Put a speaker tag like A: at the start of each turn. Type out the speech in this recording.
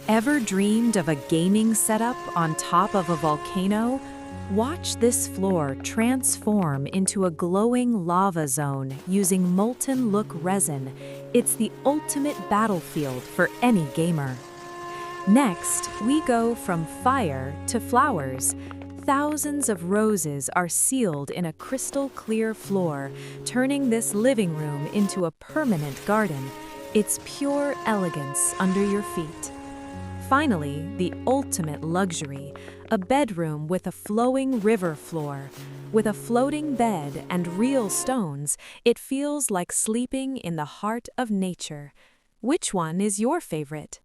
A: Ever dreamed of a gaming setup on top of a volcano? Watch this floor transform into a glowing lava zone using molten look resin. It's the ultimate battlefield for any gamer. Next, we go from fire to flowers. Thousands of roses are sealed in a crystal clear floor, turning this living room into a permanent garden. It's pure elegance under your feet. Finally, the ultimate luxury, a bedroom with a flowing river floor. With a floating bed and real stones, it feels like sleeping in the heart of nature. Which one is your favorite?